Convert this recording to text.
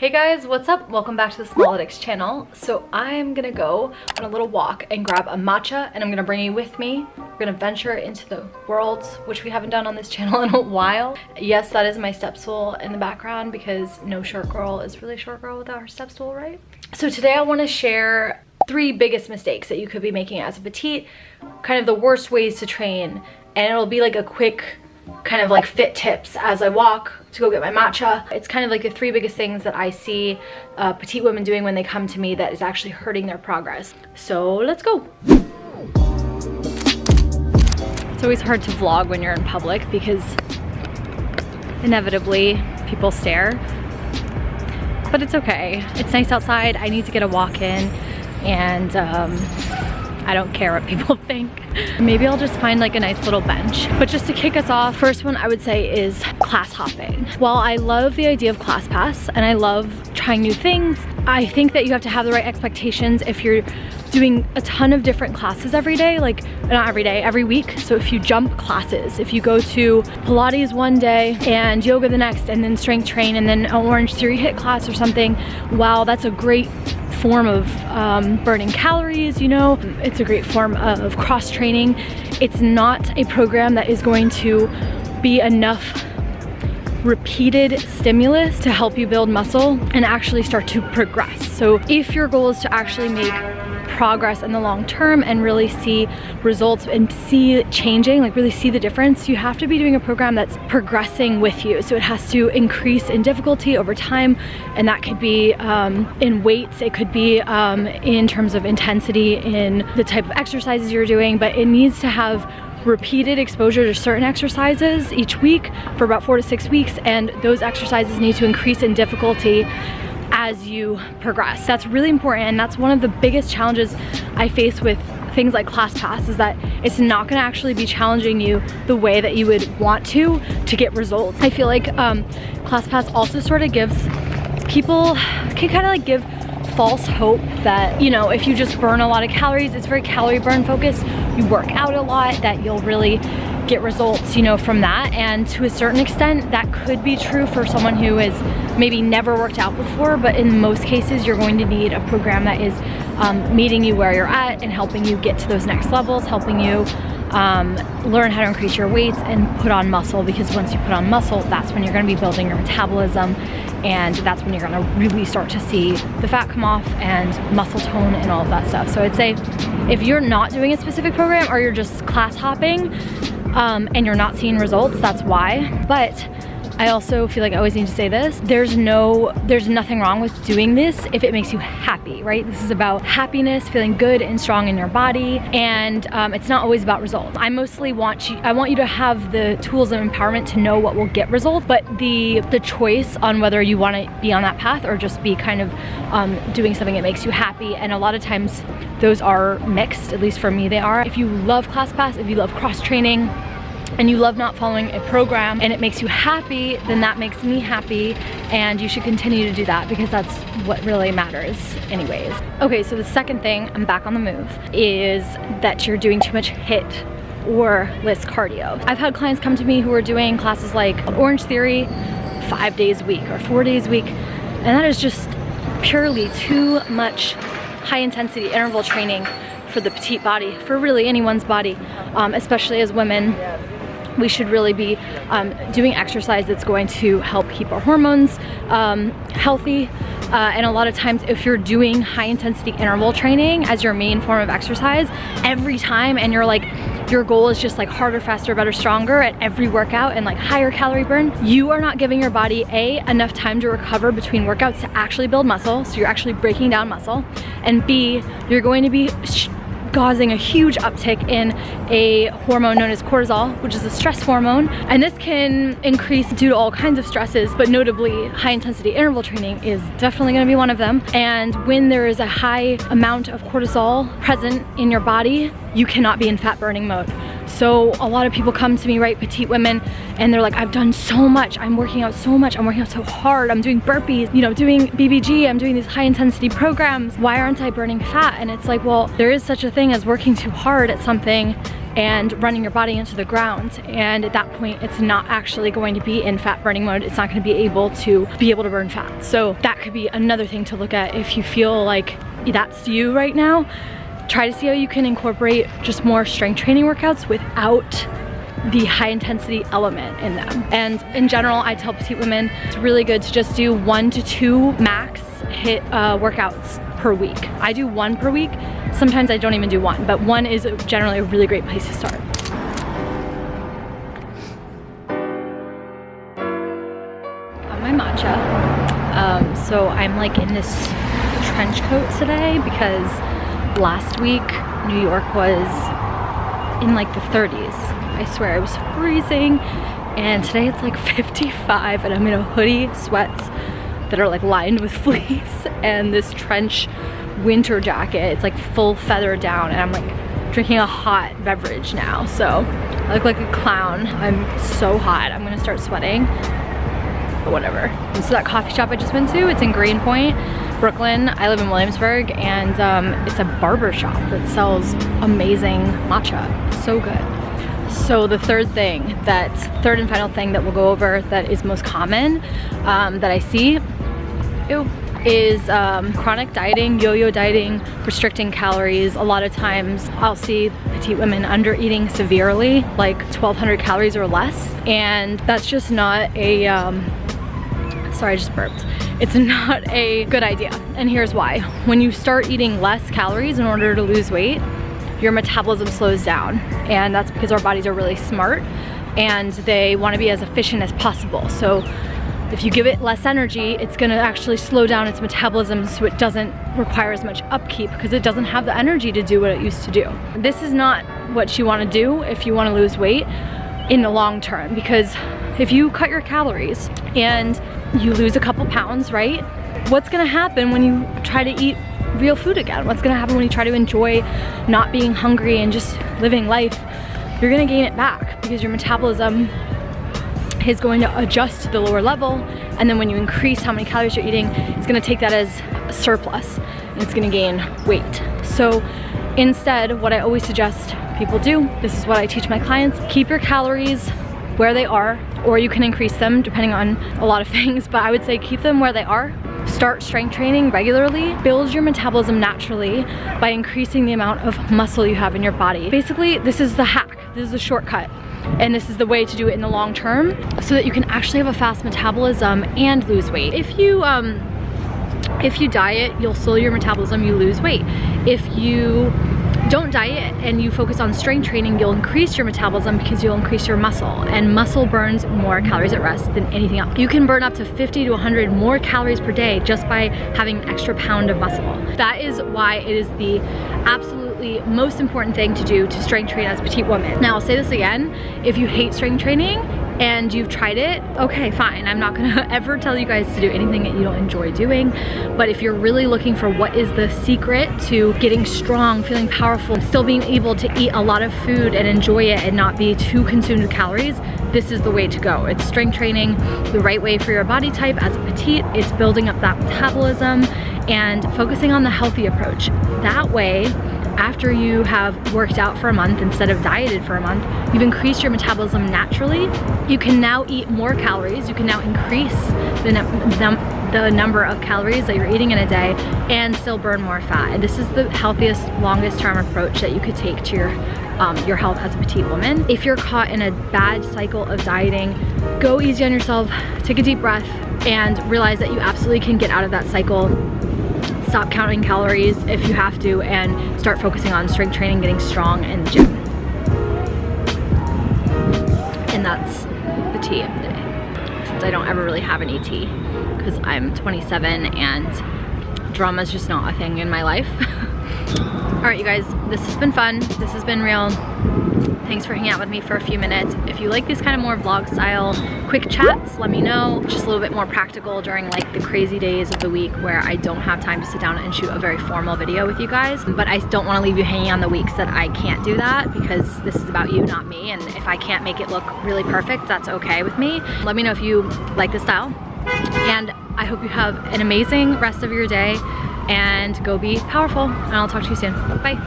Hey guys, what's up? Welcome back to the Smalletics channel. So I'm gonna go on a little walk and grab a matcha, and I'm gonna bring you with me. We're gonna venture into the world, which we haven't done on this channel in a while. Yes, that is my step stool in the background because no short girl is really short girl without her step stool, right? So today I wanna share 3 biggest mistakes that you could be making as a petite, kind of the worst ways to train, and it'll be like a quick kind of like fit tips as I walk to go get my matcha. It's kind of like the 3 biggest things that I see petite women doing when they come to me that is actually hurting their progress. So let's go. It's always hard to vlog when you're in public because inevitably people stare, but it's okay. It's nice outside. I need to get a walk in, and I don't care what people think. Maybe I'll just find like a nice little bench. But just to kick us off, first one I would say is class hopping. While I love the idea of class pass and I love trying new things, I think that you have to have the right expectations if you're doing a ton of different classes every day, like not every day, every week. So if you jump classes, if you go to Pilates one day and yoga the next, and then strength train, and then an Orange Theory HIIT class or something, wow, that's a great form of burning calories, you know. It's a great form of cross training. It's not a program that is going to be enough repeated stimulus to help you build muscle and actually start to progress. So if your goal is to actually make progress in the long term and really see results and see it changing, like really see the difference, you have to be doing a program that's progressing with you. So it has to increase in difficulty over time, and that could be in weights, it could be in terms of intensity in the type of exercises you're doing, but it needs to have repeated exposure to certain exercises each week for about 4 to 6 weeks, and those exercises need to increase in difficulty as you progress. That's really important, and that's one of the biggest challenges I face with things like class pass, is that it's not going to actually be challenging you the way that you would want to get results. I feel like class pass also sort of gives people, can kind of like give false hope that, you know, if you just burn a lot of calories, it's very calorie burn focused, you work out a lot, that you'll really get results, you know, from that. And to a certain extent that could be true for someone who has maybe never worked out before, but in most cases you're going to need a program that is meeting you where you're at and helping you get to those next levels, helping you learn how to increase your weights and put on muscle, because once you put on muscle, that's when you're going to be building your metabolism, and that's when you're going to really start to see the fat come off and muscle tone and all of that stuff. So I'd say if you're not doing a specific program, or you're just class hopping and you're not seeing results, that's why. But I also feel like I always need to say this, there's nothing wrong with doing this if it makes you happy, right? This is about happiness, feeling good and strong in your body, and it's not always about results. I mostly want you to have the tools of empowerment to know what will get results, but the choice on whether you want to be on that path or just be kind of doing something that makes you happy, and a lot of times those are mixed, at least for me they are. If you love class pass, if you love cross training, and you love not following a program and it makes you happy, then that makes me happy, and you should continue to do that because that's what really matters anyways. Okay, so the second thing, I'm back on the move, is that you're doing too much HIIT or less cardio. I've had clients come to me who are doing classes like Orange Theory 5 days a week or 4 days a week, and that is just purely too much high intensity interval training for the petite body, for really anyone's body, especially as women. We should really be doing exercise that's going to help keep our hormones healthy. And a lot of times if you're doing high intensity interval training as your main form of exercise every time, and you're like, your goal is just like harder, faster, better, stronger at every workout and like higher calorie burn, you are not giving your body enough time to recover between workouts to actually build muscle, so you're actually breaking down muscle, and B, you're going to be causing a huge uptick in a hormone known as cortisol, which is a stress hormone, and this can increase due to all kinds of stresses, but notably high intensity interval training is definitely going to be one of them. And when there is a high amount of cortisol present in your body, you cannot be in fat burning mode. So a lot of people come to me, right, petite women, and they're like, I've done so much, I'm working out so much, I'm working out so hard, I'm doing burpees, you know, doing BBG, I'm doing these high intensity programs, why aren't I burning fat? And it's like, well, there is such a thing as working too hard at something and running your body into the ground. And at that point, it's not actually going to be in fat burning mode. It's not going to be able to burn fat. So that could be another thing to look at if you feel like that's you right now. Try to see how you can incorporate just more strength training workouts without the high intensity element in them. And in general, I tell petite women it's really good to just do 1 to 2 max HIIT workouts per week. I do 1 per week. Sometimes I don't even do 1, but 1 is generally a really great place to start. Got my matcha. So I'm like in this trench coat today because last week New York was in like the 30s. I swear, I was freezing, and today it's like 55 and I'm in a hoodie, sweats that are like lined with fleece, and this trench winter jacket. It's like full feather down, and I'm like drinking a hot beverage now, so I look like a clown. I'm so hot. I'm gonna start sweating, but whatever. And so that coffee shop I just went to, it's in Greenpoint, Brooklyn. I live in Williamsburg, and it's a barber shop that sells amazing matcha. So good. So the third and final thing that we'll go over that is most common that I see is chronic dieting, yo-yo dieting, restricting calories. A lot of times I'll see petite women under eating severely, like 1,200 calories or less, and that's just not a, sorry, I just burped. It's not a good idea, and here's why. When you start eating less calories in order to lose weight, your metabolism slows down, and that's because our bodies are really smart and they want to be as efficient as possible. So if you give it less energy, it's going to actually slow down its metabolism, so it doesn't require as much upkeep because it doesn't have the energy to do what it used to do. This is not what you want to do if you want to lose weight in the long term, because if you cut your calories and you lose a couple pounds, right? What's going to happen when you try to eat real food again? What's gonna happen when you try to enjoy not being hungry and just living life? You're gonna gain it back because your metabolism is going to adjust to the lower level, and then when you increase how many calories you're eating, it's gonna take that as a surplus and it's gonna gain weight. So instead, what I always suggest people do, this is what I teach my clients, keep your calories where they are, or you can increase them depending on a lot of things, but I would say keep them where they are. Start strength training regularly. Build your metabolism naturally by increasing the amount of muscle you have in your body. Basically, this is the hack. This is the shortcut. And this is the way to do it in the long term so that you can actually have a fast metabolism and lose weight. If you diet, you'll slow your metabolism, you lose weight. If you don't diet and you focus on strength training, you'll increase your metabolism because you'll increase your muscle, and muscle burns more calories at rest than anything else. You can burn up to 50 to 100 more calories per day just by having an extra pound of muscle. That is why it is the absolutely most important thing to do to strength train as a petite woman. Now I'll say this again, if you hate strength training and you've tried it, okay, fine. I'm not gonna ever tell you guys to do anything that you don't enjoy doing, but if you're really looking for what is the secret to getting strong, feeling powerful, still being able to eat a lot of food and enjoy it and not be too consumed with calories, this is the way to go. It's strength training the right way for your body type as a petite. It's building up that metabolism and focusing on the healthy approach. That way, after you have worked out for a month instead of dieted for a month, you've increased your metabolism naturally. You can now eat more calories. You can now increase the number of calories that you're eating in a day and still burn more fat. And this is the healthiest, longest term approach that you could take to your health as a petite woman. If you're caught in a bad cycle of dieting, go easy on yourself, take a deep breath, and realize that you absolutely can get out of that cycle. Stop counting calories if you have to, and start focusing on strength training, getting strong in the gym. And that's the tea of the day. Since I don't ever really have an ET because I'm 27 and drama is just not a thing in my life. All right, you guys, this has been fun. This has been real. Thanks for hanging out with me for a few minutes. If you like these kind of more vlog style quick chats, let me know. Just a little bit more practical during like the crazy days of the week where I don't have time to sit down and shoot a very formal video with you guys. But I don't want to leave you hanging on the weeks that I can't do that, because this is about you, not me. And if I can't make it look really perfect, that's okay with me. Let me know if you like this style. And I hope you have an amazing rest of your day and go be powerful. And I'll talk to you soon. Bye.